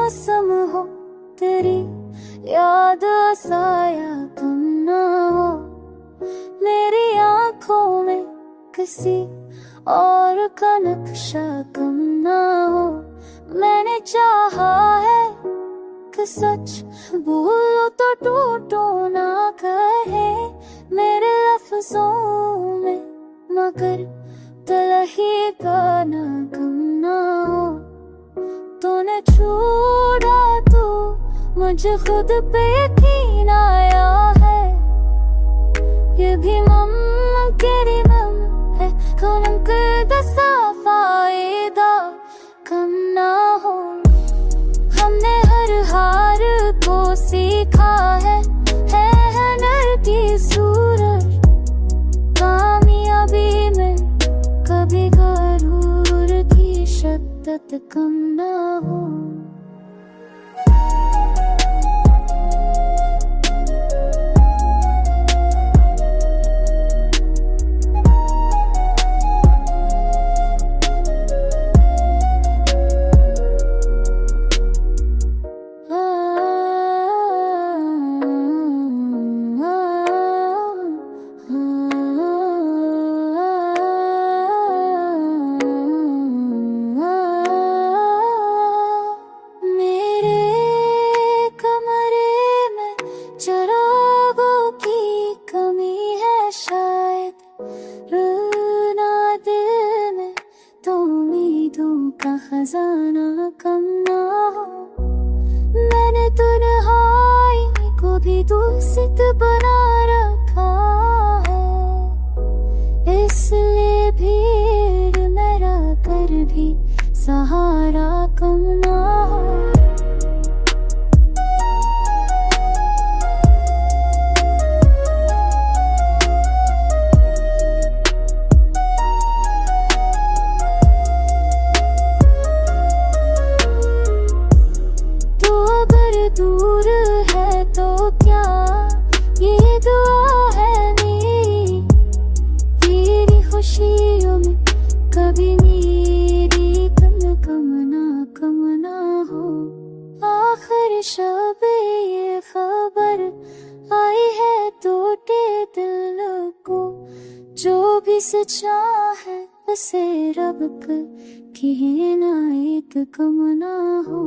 मौसम हो, तेरी याद आसाया तुम ना हो। मेरी आंखों में किसी और का नक्शा कम ना हो। मैंने चाहा है कि सच बोलो तो टूटो ना कहे मेरे लफ्जों में, मगर तलही का ना गम ना हो। तूने छोड़ा तो मुझे खुद पे यकीन आया है, ये भी मुमकिन है कलम के दसा फायदा कम ना हो। हमने हर हार को सीखा है नरती सूरज। कामयाबी में कभी गरूर की शिद्दत कम ना हो। का खजाना कम ना हो। मैंने तन्हाई को भी दूषित बना रखा है, इसलिए भीड़ मेरा कर भी सहारा कम ना हो। दूर है तो क्या ये दुआ है मेरी, तेरी खुशियों में कभी मेरी कम ना हो। आखिर शब ये खबर आई है टूटे दिल को, जो भी सच्चा है उसे रब की ना एक कम ना हो।